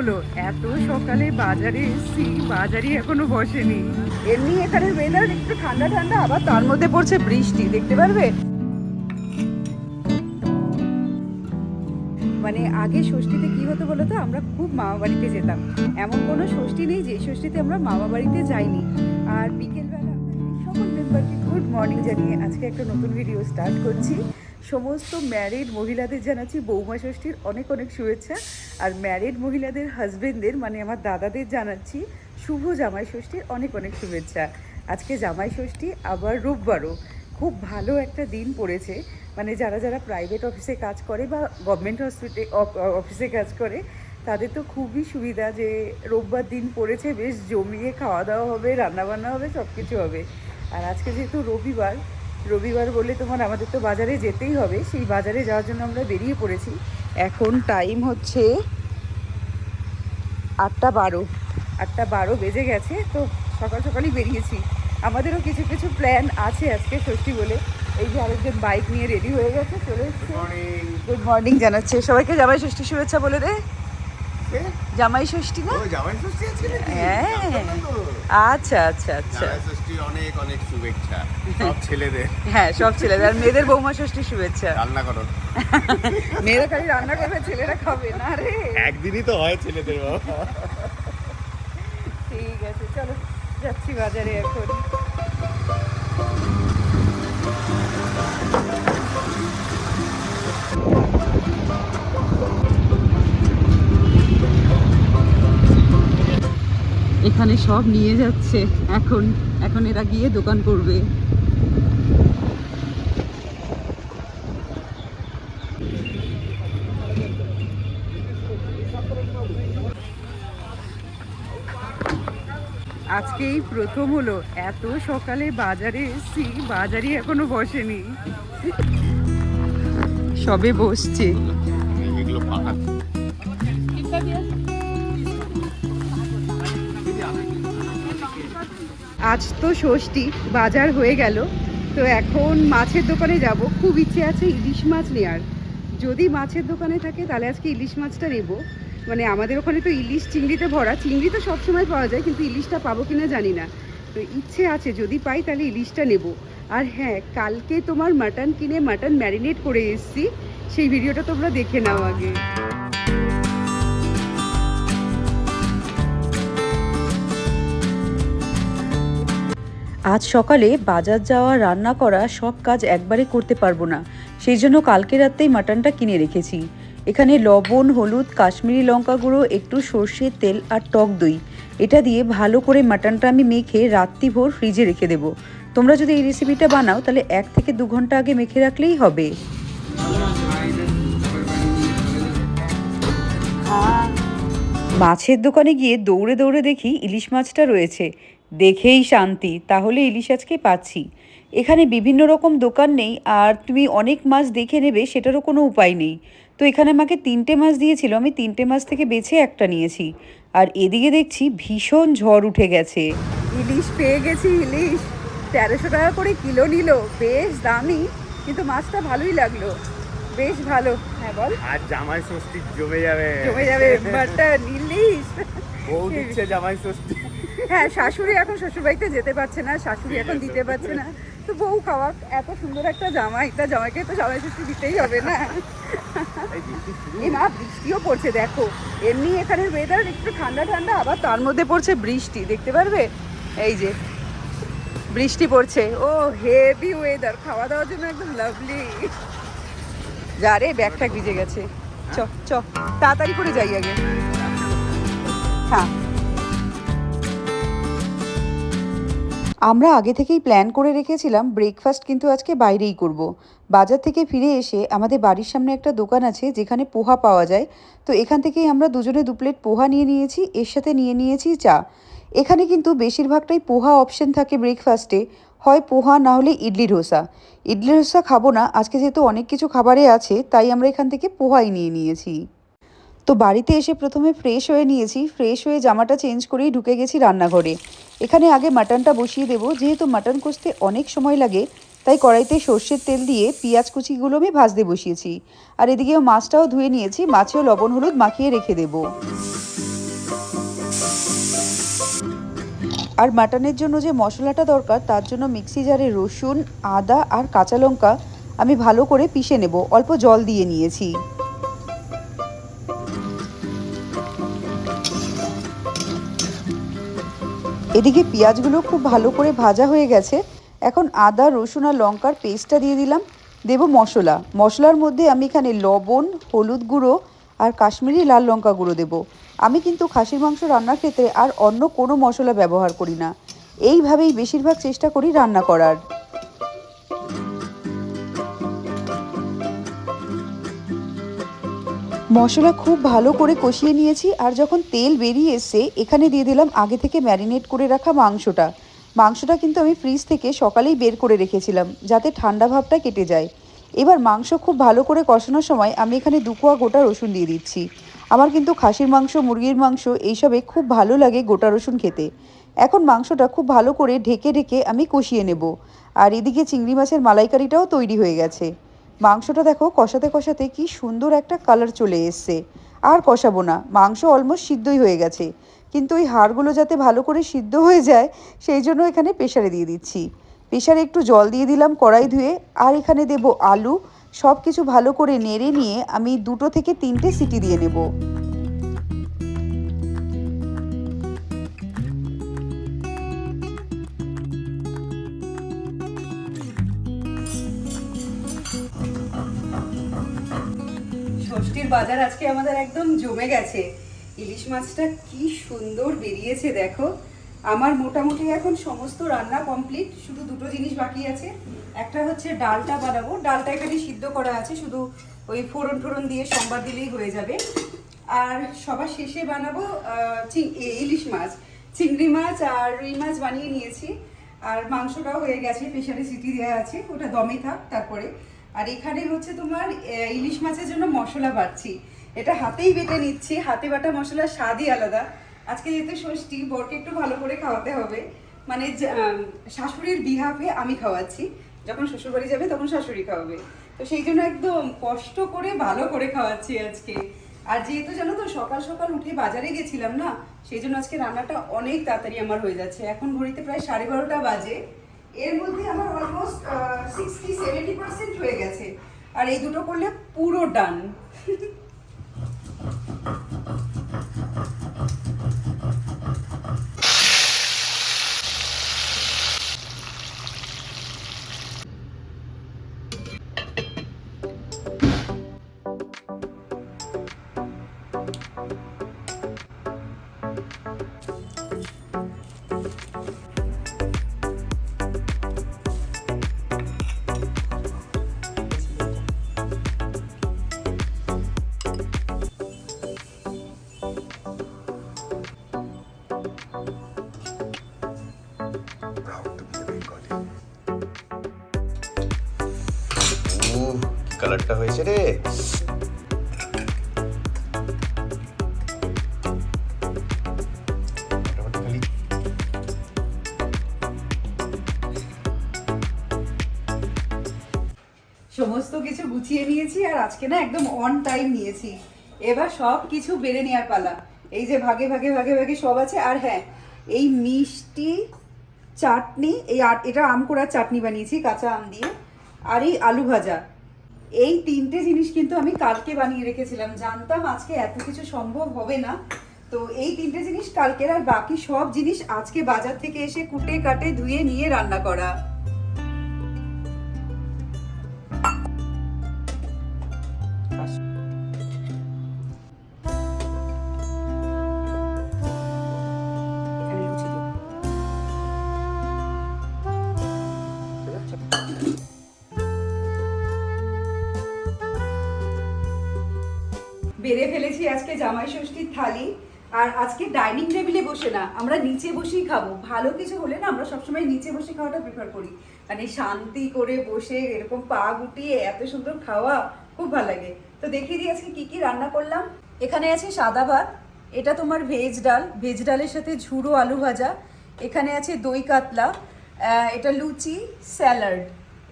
হলো এত সকালে বাজারে এসছি, বাজারই এখনো বসেনি। এমনি এখানে ওয়েদার একটু ঠান্ডা ঠান্ডা, আবার তার মধ্যে পড়ছে বৃষ্টি, দেখতে পারবে। মানে আগে ষষ্ঠীতে কি হতো বলো তো, আমরা খুব মামা বাড়িতে যেতাম। এমন কোনো ষষ্ঠী নেই যে ষষ্ঠীতে আমরা মামা বাড়িতে যাইনি। আর বিকেলবেলা সকল মেম্বারকে গুড মর্নিং জানিয়ে আজকে একটা নতুন ভিডিও স্টার্ট করছি। সমস্ত ম্যারিড মহিলাদের জানাচ্ছি বৌমা ষষ্ঠীর অনেক অনেক শুভেচ্ছা। আর ম্যারিড মহিলাদের হাজবেন্ডদের মানে আমার দাদাদের জানাচ্ছি শুভ জামাই ষষ্ঠীর অনেক অনেক শুভেচ্ছা। আজকে জামাই ষষ্ঠী, আবার রোববারও। খুব ভালো একটা দিন পড়েছে। মানে যারা যারা প্রাইভেট অফিসে কাজ করে বা গভর্নমেন্ট অফিসে কাজ করে, তাদের তো খুবই সুবিধা যে রোববার দিন পড়েছে, বেশ জমিয়ে খাওয়া দাওয়া হবে, রান্নাবান্না হবে, সব কিছু হবে। আর আজকে যেহেতু রবিবার বলে তোমার আমাদের তো বাজারে যেতেই হবে। সেই বাজারে যাওয়ার জন্য আমরা বেরিয়ে পড়েছি। এখন টাইম হচ্ছে 8:12 বেজে গেছে। তো সকাল সকালই বেরিয়েছি। আমাদেরও কিছু কিছু প্ল্যান আছে আজকে ষষ্ঠী বলে। এই যে আরেকজন বাইক নিয়ে রেডি হয়ে গেছে, চলে এসছে। গুড মর্নিং জানাচ্ছে সবাইকে। জামাই ষষ্ঠী শুভেচ্ছা বলে দে। জামাই ষষ্ঠী না? হ্যাঁ, আচ্ছা আচ্ছা আচ্ছা। অনেক অনেক শুভেচ্ছা সব ছেলেদের। হ্যাঁ, সব ছেলেদের। আর মেয়েদের বৌমা ষষ্ঠী শুভেচ্ছা। রান্না করো। মেয়েরা খালি রান্না করবে, ছেলেরা খাবে না রে। একদিনই তো হয় ছেলেদের বাবা। ঠিক আছে, চলো যাচ্ছি বাজারে এখন। এখানে সব নিয়ে যাচ্ছে এখন এরা গিয়ে দোকান করবে। আজকেই প্রথম হলো এত সকালে বাজারে এসছি, বাজারই এখনো বসেনি, সবে বসছে। আজ তো ষষ্ঠী, বাজার হয়ে গেল। তো এখন মাছের দোকানে যাব। খুব ইচ্ছে আছে ইলিশ মাছ নেওয়ার। যদি মাছের দোকানে থাকে তাহলে আজকে ইলিশ মাছটা নেব। মানে আমাদের ওখানে তো ইলিশ চিংড়িতে ভরা। চিংড়ি তো সবসময় পাওয়া যায়, কিন্তু ইলিশটা পাবো কিনা জানি না। তো ইচ্ছে আছে যদি পাই তাহলে ইলিশটা নেব। আর হ্যাঁ, কালকে তোমার মাটন কিনে মাটন ম্যারিনেট করে এসেছি, সেই ভিডিওটা তোমরা দেখে নাও আগে। আজ সকালে বাজার যাওয়া, রান্না করা সব কাজ একবারে করতে পারবো না। সেই জন্য কালকে রাতেই মাটনটা কিনে রেখেছি। এখানে লবণ, হলুদ, কাশ্মীরি লঙ্কা গুঁড়ো, একটু সর্ষের তেল আর টক দই, এটা দিয়ে ভালো করে মাটনটা আমি মেখে রাত্রিভর ফ্রিজে রেখে দেবো। তোমরা যদি এই রেসিপিটা বানাও তাহলে 1 থেকে 2 ঘন্টা আগে মেখে রাখলেই হবে। মাছের দোকানে গিয়ে দৌড়ে দৌড়ে দেখি ইলিশ মাছটা রয়েছে। দেখেই শান্তি, তাহলে ইলিশ আজকে পাচ্ছি। এখানে বিভিন্ন রকম দোকান নেই, আর তুমি অনেক মাছ দেখে নেবে সেটারও কোনো উপায় নেই। তো এখানে আমাকে 3টে মাছ দিয়েছিল, আমি 3টে মাছ থেকে বেছে একটা নিয়েছি। আর এদিকে দেখছি ভীষণ ঝড় উঠে গেছে। ইলিশ পেয়ে গেছি। ইলিশ 1300 টাকা করে কিলো নিল, বেশ দামি, কিন্তু মাছটা ভালোই লাগলো, বেশ ভালো। হ্যাঁ বল। আর জামাই ষষ্ঠী জমে যাবে মাটন ইলিশ। বউ দিচ্ছে জামাই ষষ্ঠী। হ্যাঁ, শাশুড়ি এখন শ্বশুরবাড়িতে যেতে পারছে না, শাশুড়ি এখন দিতে পারছে না, তো বউ খাওয়া। এত সুন্দর একটা জামাইকে তো জামাই ষষ্ঠী দিতেই হবে না। এই মা, বৃষ্টিও পড়ছে দেখো। এমনি এখানের ওয়েদার একটু ঠান্ডা ঠান্ডা, আবার তার মধ্যে পড়ছে বৃষ্টি, দেখতে পারবে। এই যে বৃষ্টি পড়ছে। ও হেভি ওয়েদার, খাওয়া দাওয়ার জন্য একদম লাভলি। যা রে, ব্যাগটা ভিজে গেছে। চ চ তাড়াতাড়ি করে যাই আগে। হ্যাঁ, আমরা আগে থেকেই প্ল্যান করে রেখেছিলাম ব্রেকফাস্ট কিন্তু আজকে বাইরেই করব। বাজার থেকে ফিরে এসে আমাদের বাড়ির সামনে একটা দোকান আছে যেখানে পোহা পাওয়া যায়। তো এখান থেকেই আমরা দুজনে 2 প্লেট পোহা নিয়ে নিয়েছি, এর সাথে নিয়ে নিয়েছি চা। এখানে কিন্তু বেশিরভাগটাই পোহা অপশন থাকে ব্রেকফাস্টে, হয় পোহা না হলে ইডলি ডোসা। ইডলি ডোসা খাবো না আজকে, যেহেতু অনেক কিছু খাবারে আছে, তাই আমরা এখান থেকে পোহাই নিয়ে নিয়েছি। তো বাড়িতে এসে প্রথমে ফ্রেশ হয়ে নিয়েছি, ফ্রেশ হয়ে জামাটা চেঞ্জ করেই ঢুকে গেছি রান্নাঘরে। এখানে আগে মাটনটা বসিয়ে দেবো, যেহেতু মাটন কষতে অনেক সময় লাগে, তাই কড়াইতে সর্ষের তেল দিয়ে পেঁয়াজ কুচিগুলো আমি ভাজতে বসিয়েছি। আর এদিকেও মাছটাও ধুয়ে নিয়েছি, মাছেও লবণ হলুদ মাখিয়ে রেখে দেবো। আর মাটনের জন্য যে মশলাটা দরকার তার জন্য মিক্সি জারে রসুন, আদা আর কাঁচা লঙ্কা আমি ভালো করে পিষে নেব, অল্প জল দিয়ে নিয়েছি। এদিকে পেঁয়াজগুলো খুব ভালো করে ভাজা হয়ে গেছে। এখন আদা, রসুন আর লঙ্কার পেস্টটা দিয়ে দিলাম। দেব মশলা। মশলার মধ্যে আমি এখানে লবণ, হলুদ গুঁড়ো আর কাশ্মীরি লাল লঙ্কা গুঁড়ো দেবো। আমি কিন্তু খাসির মাংস রান্নার ক্ষেত্রে আর অন্য কোনো মশলা ব্যবহার করি না, এইভাবেই বেশিরভাগ চেষ্টা করি রান্না করার। মশলা খুব ভালো করে কষিয়ে নিয়েছি, আর যখন তেল বেরিয়ে এসছে এখানে দিয়ে দিলাম আগে থেকে ম্যারিনেট করে রাখা মাংসটা। মাংসটা কিন্তু আমি ফ্রিজ থেকে সকালেই বের করে রেখেছিলাম যাতে ঠান্ডা ভাবটা কেটে যায়। এবার মাংস খুব ভালো করে কষানোর সময় আমি এখানে 2 কোয়া গোটা রসুন দিয়ে দিচ্ছি। আমার কিন্তু খাসির মাংস, মুরগির মাংস এইসবে খুব ভালো লাগে গোটা রসুন খেতে। এখন মাংসটা খুব ভালো করে ঢেকে ঢেকে আমি কষিয়ে নেব। আর এদিকে চিংড়ি মাছের মালাইকারিটাও তৈরি হয়ে গেছে। মাংসটা দেখো কষাতে কষাতে কি সুন্দর একটা কালার চলে এসছে। আর কষাবো না, মাংস অলমোস্ট সিদ্ধই হয়ে গেছে, কিন্তু ওই হাড়গুলো যাতে ভালো করে সিদ্ধ হয়ে যায় সেই জন্য এখানে প্রেসারে দিয়ে দিচ্ছি। প্রেসারে একটু জল দিয়ে দিলাম কড়াই ধুয়ে, আর এখানে দেব আলু। সব কিছু ভালো করে নেড়ে নিয়ে আমি 2 থেকে 3টে সিটি দিয়ে নেব। ষষ্ঠীর বাজার আজকে আমাদের একদম জমে গেছে। ইলিশ মাছটা কি সুন্দর বেরিয়েছে দেখো। আমার মোটামুটি এখন সমস্ত রান্না কমপ্লিট, শুধু 2টো জিনিস বাকি আছে। একটা হচ্ছে ডালটা বানাবো, ডালটা এখানে সিদ্ধ করা আছে, শুধু ওই ফোড়ন টোড়ন দিয়ে সম্বার দিলেই হয়ে যাবে। আর সবার শেষে বানাবো ইলিশ মাছ, চিংড়ি মাছ আর রুই মাছ বানিয়ে নিয়েছি। আর মাংসটাও হয়ে গেছে, প্রেসারে সিটি দেওয়া আছে, ওটা দমে থাক তারপরে। আর এখানে হচ্ছে তোমার ইলিশ মাছের জন্য মশলা বাটছি, এটা হাতেই বেটে নিচ্ছি। হাতে বাটা মশলার স্বাদই আলাদা। আজকে যেহেতু ষষ্ঠী, বরকে একটু ভালো করে খাওয়াতে হবে, মানে শাশুড়ির বিহাফে আমি খাওয়াচ্ছি, যখন শ্বশুরবাড়ি যাবে তখন শাশুড়ি খাওয়াবে, তো সেই জন্য একদম কষ্ট করে ভালো করে খাওয়াচ্ছি আজকে। আর যেহেতু জানো তো সকাল সকাল উঠে বাজারে গেছিলাম না, সেই জন্য আজকে রান্নাটা অনেক তাড়াতাড়ি আমার হয়ে যাচ্ছে। এখন ঘড়িতে প্রায় 12:30টা বাজে। এর মধ্যে আমার অলমোস্ট 60-70% হয়ে গেছে, আর এই 2টো করলে পুরো ডান। কালারটা হয়েছে রে। সমস্ত কিছু গুছিয়ে নিয়েছি, আর আজকে না একদম অন টাইম নিয়েছি। এবার সব কিছু বেড়ে নেওয়ার পালা। এই যে ভাগে ভাগে ভাগে ভাগে সব আছে। আর হ্যাঁ, এই মিষ্টি চাটনি, এটা আম কোড়ার চাটনি বানিয়েছি কাঁচা আম দিয়ে, আর এই আলু ভাজা, এই 3টে জিনিস কিন্তু আমি কালকে বানিয়ে রেখেছিলাম। জানতাম আজকে এত কিছু সম্ভব হবে না, তো এই 3টে জিনিস কালকের, আর বাকি সব জিনিস আজকে বাজার থেকে এসে কুটে কাটে ধুয়ে নিয়ে রান্না করা। বেড়ে ফেলেছি আজকে জামাই ষষ্ঠীর থালি। আর আজকে ডাইনিং টেবিলে বসে না, আমরা নিচে বসেই খাবো। ভালো কিছু হলে না আমরা সবসময় নিচে বসে খাওয়াটা প্রেফার করি, মানে শান্তি করে বসে এরকম পা গুটিয়ে এত সুন্দর খাওয়া খুব ভালো লাগে। তো দেখিয়ে দিই আজকে কি কি রান্না করলাম। এখানে আছে সাদা ভাত, এটা তোমার ভেজ ডাল, ভেজ ডালের সাথে ঝুড়ো আলু ভাজা। এখানে আছে দই কাতলা, এটা লুচি, স্যালাড।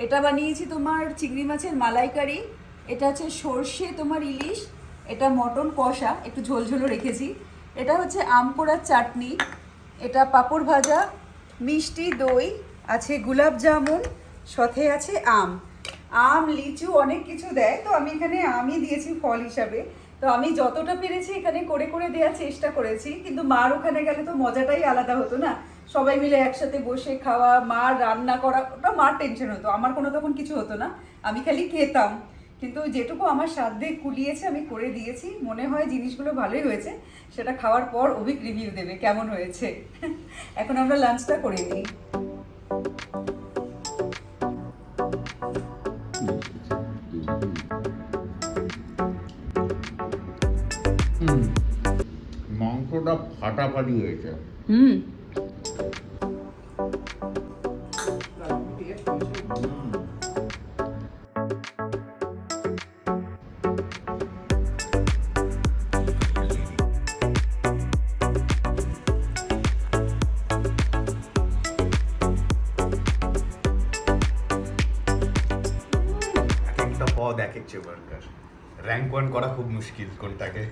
এটা বানিয়েছি তোমার চিংড়ি মাছের মালাইকারি। এটা আছে সর্ষে তোমার ইলিশ। এটা মটন কষা, একটু ঝোলঝোলও রেখেছি। এটা হচ্ছে আম পোড়ার চাটনি। এটা পাঁপড় ভাজা, মিষ্টি দই আছে, গোলাপ জামুন, সাথে আছে আম। আম, লিচু অনেক কিছু দেয়, তো আমি এখানে আমই দিয়েছি ফল হিসাবে। তো আমি যতটা পেরেছি এখানে করে করে দেওয়ার চেষ্টা করেছি, কিন্তু মার ওখানে গেলে তো মজাটাই আলাদা হতো না, সবাই মিলে একসাথে বসে খাওয়া, মার রান্না করা, ওটা মার টেনশন হতো, আমার কোনো তখন কিছু হতো না, আমি খালি খেতাম। কিন্তু যেটুকু আমার সাধ্যে কুলিয়েছে আমি করে দিয়েছি, মনে হয় জিনিসগুলো ভালোই হয়েছে। সেটা খাওয়ার পর অভিক রিভিউ দেবে কেমন হয়েছে। এখন আমরা লাঞ্চটা করে নিই। মাংসটা ফাটাফাটি হয়েছে। হুম, এক একটা পদ এক এক বার্গার, র্যাঙ্ক ওয়ান করা খুব মুশকিল কোনটাকে।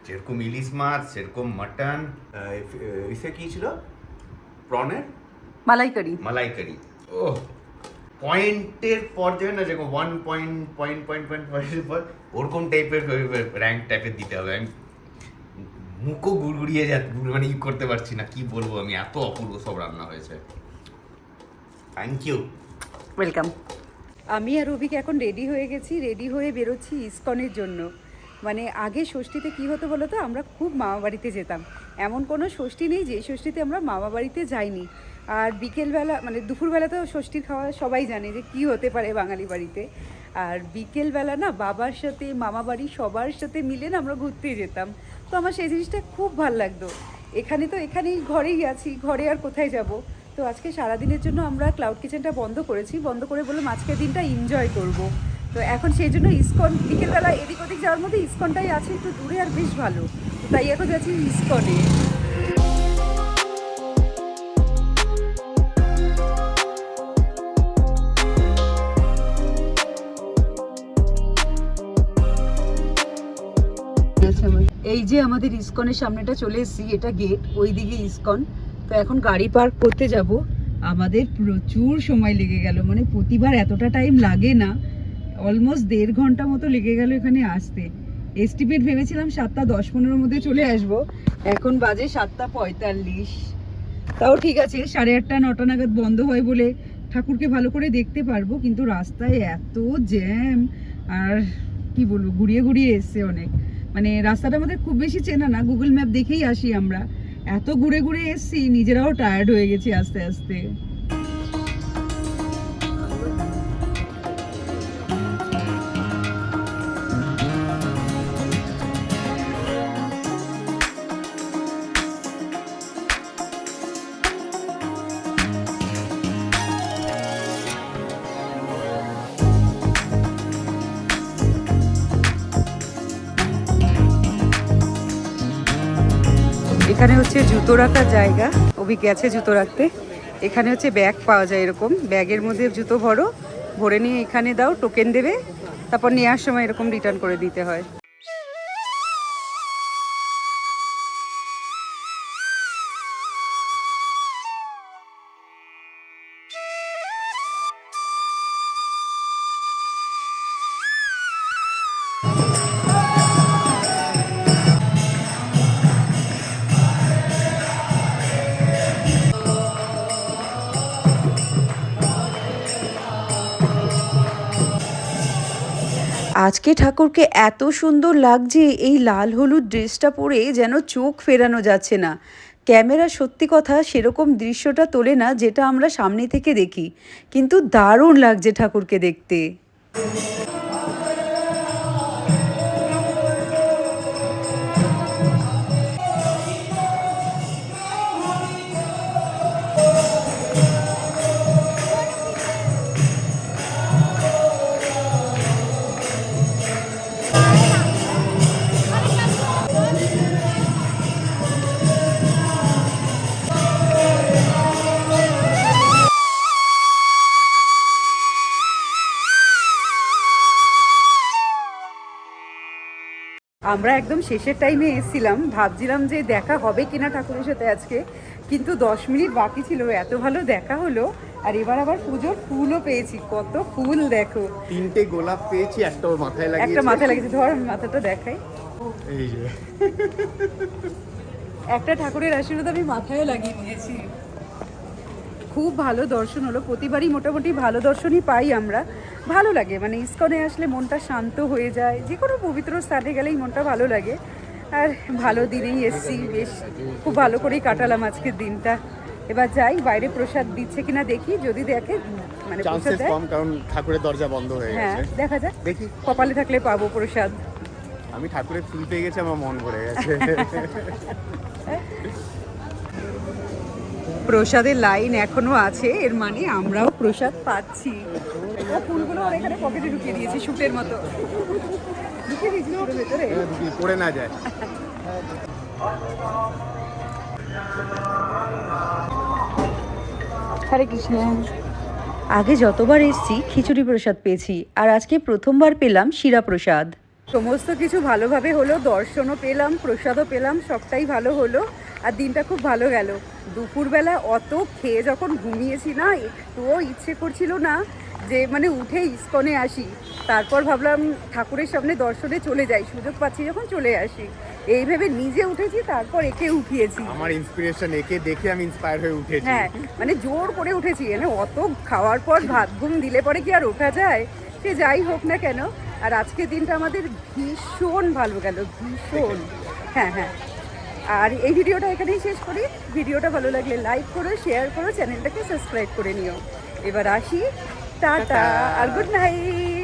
যেরকম ইলিশ মাছ, সেরকম মাটন, ইসে কি ছিল, প্রনের মালাইকারি। মালাইকারি। ও পয়েন্টের পর যাবে না, যেরকম 1 পয়েন্ট পয়েন্ট পয়েন্ট পয়েন্ট পয়েন্টের পর ওরকম টাইপের র্যাঙ্ক টাইপের দিতে হবে। আমি মুখও গুড়গুড়িয়ে মানে ই করতে পারছি না, কি বলবো আমি, এত অপূর্ব সব রান্না হয়েছে। Thank you. ওয়েলকাম। আমি আর অভিক এখন রেডি হয়ে গেছি, রেডি হয়ে বেরোচ্ছি ইসকনের জন্য। মানে আগে ষষ্ঠীতে কী হতো বলো তো, আমরা খুব মামা বাড়িতে যেতাম। এমন কোনো ষষ্ঠী নেই যে ষষ্ঠীতে আমরা মামা বাড়িতে যাইনি। আর বিকেলবেলা মানে দুপুরবেলা তো ষষ্ঠীর খাওয়া সবাই জানে যে কী হতে পারে বাঙালি বাড়িতে। আর বিকেলবেলা না বাবার সাথে মামা বাড়ি সবার সাথে মিলে না আমরা ঘুরতে যেতাম। তো আমার সেই জিনিসটা খুব ভালো লাগতো। এখানে তো এখানেই ঘরেই আছি, ঘরে আর কোথায় যাব। তো আজকে সারাদিনের জন্য আমরা ক্লাউড কিচেনটা বন্ধ করেছি, বন্ধ করে বললাম আজকের দিনটা এনজয় করব। তো এখন সেই জন্য ইসকন, বিকেলবেলা এদিক ওদিক যাওয়ার মধ্যে ইসকনটাই আছে একটু দূরে আর বেশ ভালো, তো তাই এখন যাচ্ছি ইসকনে। এই যে আমাদের ইসকনের সামনেটা চলে এসেছি, এটা গেট, ওইদিকে ইসকন। তো এখন গাড়ি পার্ক করতে যাব। আমাদের প্রচুর সময় লেগে গেল, মানে প্রতিবার এতটা টাইম লাগে না, অলমোস্ট 1.5 ঘন্টা মতো লেগে গেল এখানে আসতে। এস্টিমেট ভেবেছিলাম 7:10-15 মধ্যে চলে আসব, এখন বাজে 7:45। তাও ঠিক আছে, 8:30-9টা নাগাদ বন্ধ হয় বলে ঠাকুরকে ভালো করে দেখতে পারবো। কিন্তু রাস্তায় এত জ্যাম, আর কি বলবো, ঘুরিয়ে ঘুরিয়ে এসছে অনেক। মানে রাস্তাটা আমাদের খুব বেশি চেনা না, গুগল ম্যাপ দেখেই আসি আমরা। এত ঘুরে ঘুরে এসছি, নিজেরাও টায়ার্ড হয়ে গেছি আস্তে আস্তে। এখানে হচ্ছে জুতো রাখার জায়গা, অভি গেছে জুতো রাখতে। এখানে হচ্ছে ব্যাগ পাওয়া যায়, এরকম ব্যাগের মধ্যে জুতো ভরো, ভরে নিয়ে এখানে দাও, টোকেন দেবে, তারপর নেওয়ার সময় এরকম রিটার্ন করে দিতে হয়। আজকে ঠাকুরকে এত সুন্দর লাগছে, এই লাল হলুদ ড্রেসটা পরে যেন চোখ ফেরানো যাচ্ছে না। ক্যামেরা সত্যি কথা সেরকম দৃশ্যটা তোলে না যেটা আমরা সামনে থেকে দেখি, কিন্তু দারুণ লাগছে ঠাকুরকে দেখতে। আমরা একদম শেষের টাইমে এসেছিলাম, ভাবছিলাম যে দেখা হবে কিনা ঠাকুরের সাথে আজকে, কিন্তু 10 মিনিট বাকি ছিল, এত ভালো দেখা হলো। আর এবার আবার পুজোর ফুলও পেয়েছি, কত ফুল দেখো। 3টে গোলাপ পেয়েছি, একটা ওর মাথায় একটা লাগিয়েছি। মাথায় লাগিয়েছে, ধর আমি মাথাটা দেখাই। এই যে একটা ঠাকুরের আশীর্বাদ আমি মাথায় লাগিয়ে নিয়েছি। খুব ভালো দর্শন হলো, প্রতিবারই মোটামুটি ভালো দর্শনই পাই আমরা। ভালো লাগে, মানে ইসকনে আসলে মনটা শান্ত হয়ে যায়, যে কোনো পবিত্র স্থানে গেলেই মনটা ভালো লাগে। আর ভালো দিনেই এসছি, বেশ খুব ভালো করেই কাটালাম আজকের দিনটা। এবার যাই, বাইরে প্রসাদ দিচ্ছে কিনা দেখি, যদি দেখে মানে প্রসাদ চান্সেস দেয়, কম, কারণ ঠাকুরের দরজা বন্ধ হয়ে হ্যাঁ গেছে। দেখা যাক, দেখি, কপালে থাকলে পাবো প্রসাদ। আমি ঠাকুরের ফুল পেয়ে গেছি, আমার মন ভরে গেছে। প্রসাদের লাইন এখনো আছে, এর মানে আমরাও প্রসাদ পাচ্ছি। ও ফুলগুলো ওর এখানে পকেটে ঢুকিয়ে দিয়েছি শুটের মতো, ঢুকিয়ে দিয়েছি ওর ভেতরে। যদি পড়ে না যায়। হরে কৃষ্ণ। আগে যতবার এসেছি খিচুড়ি প্রসাদ পেয়েছি, আর আজকে প্রথমবার পেলাম শিরা প্রসাদ। সমস্ত কিছু ভালোভাবে হলো, দর্শনও পেলাম, প্রসাদও পেলাম, সবটাই ভালো হলো। আর দিনটা খুব ভালো গেল। দুপুরবেলা অত খেয়ে যখন ঘুমিয়েছি না, একটুও ইচ্ছে করছিল না যে মানে উঠে ইসকনে আসি। তারপর ভাবলাম ঠাকুরের সামনে দর্শনে চলে যাই, সুযোগ পাচ্ছি যখন চলে আসি, এই ভেবে নিজে উঠেছি, তারপর একে উঠিয়েছি। আমার ইন্সপিরেশন, একে দেখে আমি ইন্সপায়ার হয়ে উঠেছি। হ্যাঁ, মানে জোর করে উঠেছি, মানে অত খাওয়ার পর ভাত ঘুম দিলে পরে কি আর ওঠা যায়? সে যাই হোক না কেন। আর আজকের দিনটা আমাদের ভীষণ ভালো গেল, ভীষণ। হ্যাঁ হ্যাঁ, আর এই ভিডিওটা এখানেই শেষ করি। ভিডিওটা ভালো লাগলে লাইক করো, শেয়ার করো, চ্যানেলটাকে সাবস্ক্রাইব করে নিও। এবার আসি, টাটা আর গুড নাইট।